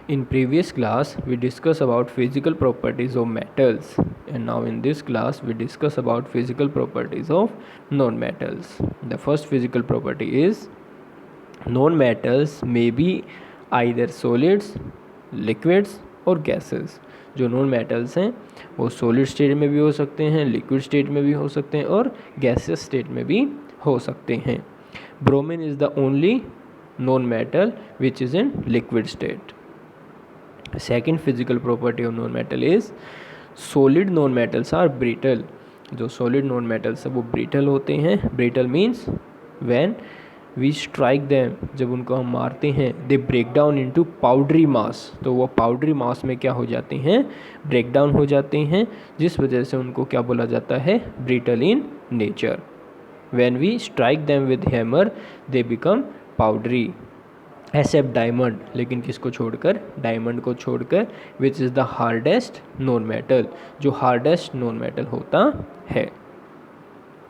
In previous class, we discussed about physical properties of metals, and now in this class, we discuss about physical properties of non-metals. The first physical property is non-metals may be either solids, liquids और gases. जो non metals हैं वो solid state में भी हो सकते हैं, liquid state में भी हो सकते हैं और गैसियस स्टेट में भी हो सकते हैं. Bromine is the only non metal which is in liquid state. Second physical property of non metal is solid non metals are brittle. जो सॉलिड नॉन मेटल्स है वो ब्रिटल होते हैं. Brittle means when we strike them, जब उनको हम मारते हैं, they break down into powdery mass. तो वो पाउडरी मास में क्या हो जाते हैं, ब्रेक डाउन हो जाते हैं, जिस वजह से उनको क्या बोला जाता है, brittle in nature. When we strike them with hammer they become powdery except diamond. लेकिन किसको छोड़कर, डायमंड को छोड़कर, which is the hardest non metal, जो हार्डेस्ट नॉन मेटल होता है.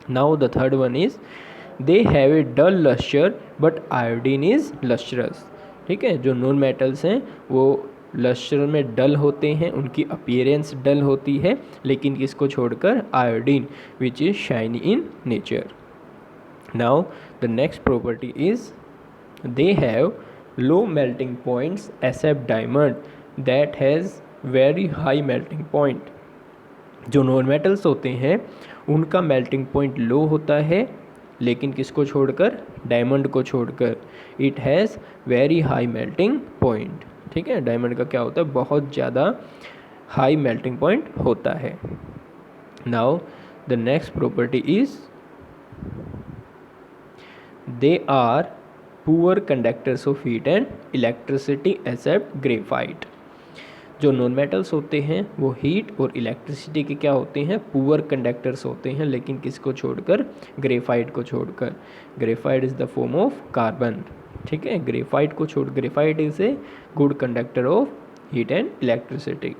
Now the third one is they have a dull luster but iodine is lustrous. ठीक है, जो नॉन मेटल्स हैं वो लस्टर में डल होते हैं, उनकी अपीयरेंस डल होती है, लेकिन किसको छोड़कर, iodine which is shiny in nature. Now the next property is they have low melting points except diamond that has very high melting point. जो नॉन मेटल्स होते हैं उनका मेल्टिंग पॉइंट लो होता है, लेकिन किसको छोड़कर, डायमंड को छोड़कर. It has very high melting point. ठीक है, डायमंड का क्या होता है, बहुत ज़्यादा हाई मेल्टिंग पॉइंट होता है. Now the next property is they are poor conductors of heat and electricity except graphite. जो नॉन मेटल्स होते हैं वो हीट और इलेक्ट्रिसिटी के क्या होते हैं, पुअर कंडक्टर्स होते हैं, लेकिन किसको छोड़कर, ग्रेफाइट को छोड़कर. Graphite is the form of carbon. ठीक है, ग्रेफाइट को छोड़, graphite is a good conductor of heat and electricity.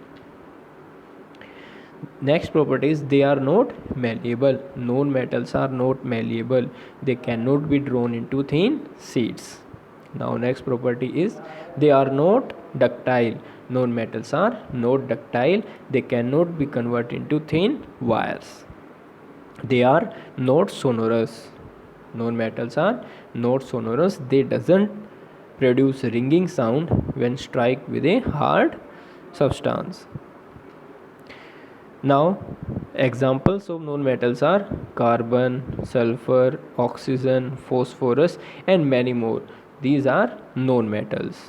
Next property is they are not malleable. Non metals are not malleable. They cannot be drawn into thin sheets. Now next property is they are not ductile. Non metals are not ductile. They cannot be converted into thin wires. They are not sonorous. Non metals are not sonorous. They doesn't produce ringing sound when strike with a hard substance. Now examples of non-metals are carbon, sulfur, oxygen, phosphorus and many more. These are non-metals.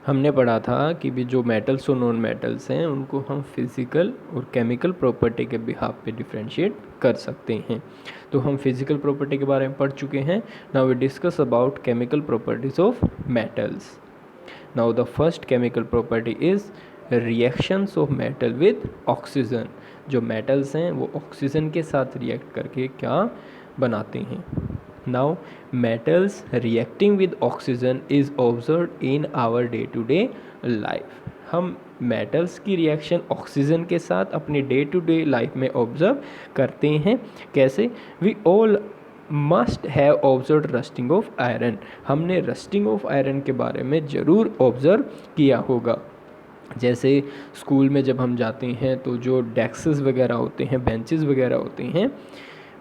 हमने पढ़ा था कि भी जो metals और non metals हैं उनको हम फिज़िकल और केमिकल प्रॉपर्टी के बिहाफ पे डिफ्रेंशिएट कर सकते हैं. तो हम फिज़िकल प्रॉपर्टी के बारे में पढ़ चुके हैं. Now we discuss about chemical properties of metals. Now the first chemical property is reactions of metal with oxygen. जो मेटल्स हैं वो ऑक्सीजन के साथ रिएक्ट करके क्या बनाते हैं. Now metals reacting with oxygen is observe in our day to day life. हम मेटल्स की रिएक्शन ऑक्सीजन के साथ अपने डे टू डे लाइफ में ऑब्जर्व करते हैं. कैसे, we all must have observe rusting of iron. हमने रस्टिंग ऑफ आयरन के बारे में ज़रूर ऑब्जर्व किया होगा. जैसे स्कूल में जब हम जाते हैं तो जो डेस्क्स वगैरह होते हैं, बेंचेस वगैरह होते हैं,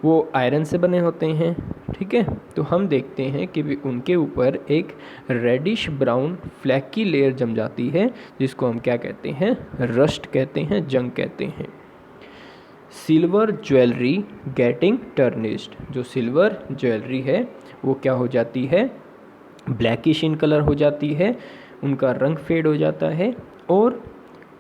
वो आयरन से बने होते हैं. ठीक है, तो हम देखते हैं कि भी उनके ऊपर एक रेडिश ब्राउन फ्लैकी लेयर जम जाती है, जिसको हम क्या कहते हैं, रस्ट कहते हैं, जंग कहते हैं. Silver jewellery getting tarnished. जो सिल्वर ज्वेलरी है वो क्या हो जाती है, ब्लैकिश इन कलर हो जाती है, उनका रंग फेड हो जाता है. और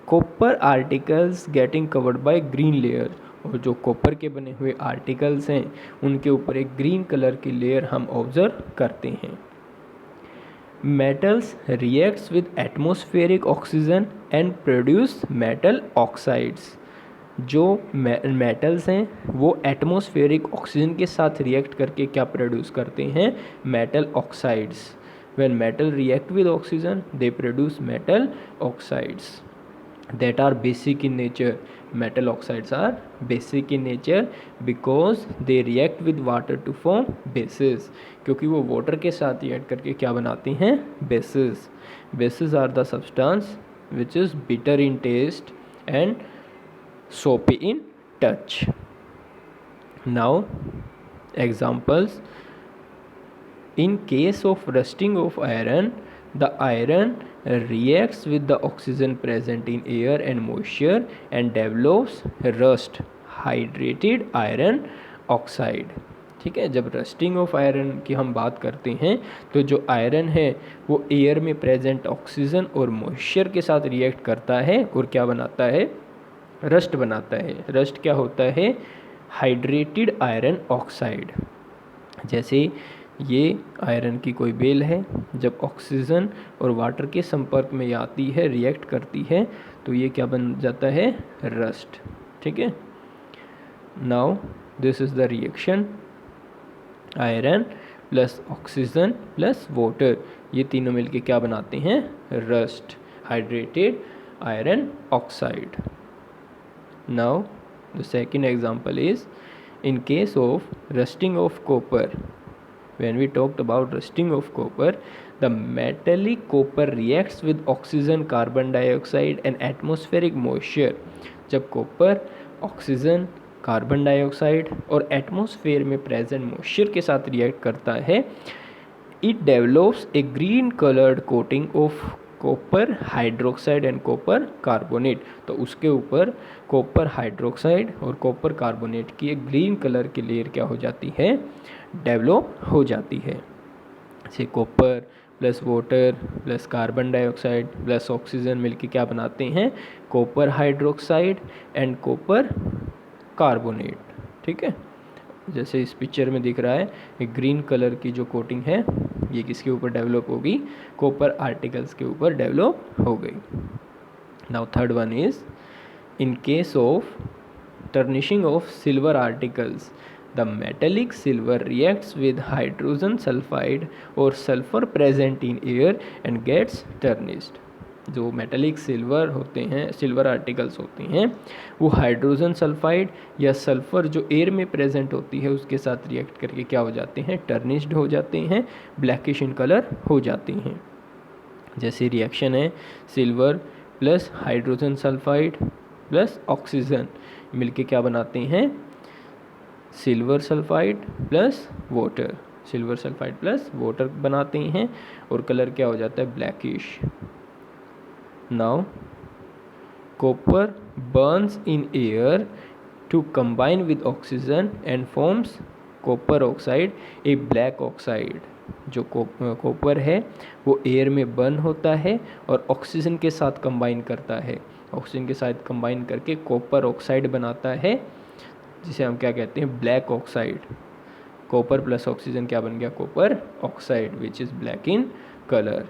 copper articles getting covered by green layer. और जो कॉपर के बने हुए आर्टिकल्स हैं उनके ऊपर एक ग्रीन कलर की लेयर हम ऑब्जर्व करते हैं. Metals reacts with atmospheric oxygen and produce metal oxides. जो मेटल्स हैं वो एटमॉस्फेरिक ऑक्सीजन के साथ रिएक्ट करके क्या प्रोड्यूस करते हैं, metal oxides. When metal react with oxygen, they produce metal oxides. that are basic in nature. Metal oxides are basic in nature because they react with water to form bases, क्योंकि वो water के साथ react करके क्या बनाती हैं, bases. Bases are the substance which is bitter in taste and soapy in touch. Now examples: in case of rusting of iron, the iron reacts with the oxygen present in air and moisture and develops rust, hydrated iron oxide. ठीक है, जब rusting of iron की हम बात करते हैं तो जो आयरन है वो एयर में प्रेजेंट ऑक्सीजन और मॉइस्चर के साथ रिएक्ट करता है और क्या बनाता है, रस्ट बनाता है. रस्ट क्या होता है, हाइड्रेटेड आयरन ऑक्साइड. जैसे ये आयरन की कोई बेल है, जब ऑक्सीजन और वाटर के संपर्क में आती है, रिएक्ट करती है, तो ये क्या बन जाता है, रस्ट. ठीक है. Now this is the reaction, iron plus oxygen plus water, ये तीनों मिलके क्या बनाते हैं, rust, hydrated iron oxide. Now the second example is in case of rusting of copper. When we talked about rusting of copper, the metallic copper reacts with oxygen, carbon dioxide and atmospheric moisture. जब copper oxygen, carbon dioxide और atmosphere में present moisture के साथ react करता है, it develops a green colored coating of copper hydroxide and copper carbonate. तो उसके ऊपर कॉपर हाइड्रोक्साइड और कॉपर कार्बोनेट की एक ग्रीन कलर की लेयर क्या हो जाती है, डेवलप हो जाती है. जैसे copper plus water plus carbon dioxide plus oxygen मिलके क्या बनाते हैं, copper hydroxide and copper carbonate. ठीक है, जैसे इस पिक्चर में दिख रहा है, एक ग्रीन कलर की जो कोटिंग है ये किसके ऊपर डेवलप होगी, कॉपर आर्टिकल्स के ऊपर डेवलप हो गई. Now third one is in case of tarnishing of silver articles, the metallic silver reacts with hydrogen sulphide और sulphur present in air and gets tarnished. जो मेटेलिक सिल्वर होते हैं, silver articles होते हैं, वो हाइड्रोजन सल्फाइड या sulphur जो air में प्रेजेंट होती है उसके साथ रिएक्ट करके क्या हो जाते हैं, टर्निश्ड हो जाते हैं, ब्लैकिश इन कलर हो जाते हैं. जैसे रिएक्शन है silver plus hydrogen sulphide plus oxygen मिलके क्या बनाते हैं, silver sulphide plus water, silver sulphide plus water बनाते हैं और कलर क्या हो जाता है, blackish. Now copper burns in air to combine with oxygen and forms copper oxide, a black oxide. जो कॉपर है वो एयर में बर्न होता है और ऑक्सीजन के साथ कंबाइन करता है, ऑक्सीजन के साथ कंबाइन करके कॉपर ऑक्साइड बनाता है, जिसे हम क्या कहते हैं, black oxide. Copper plus oxygen क्या बन गया, copper oxide which is black in colour.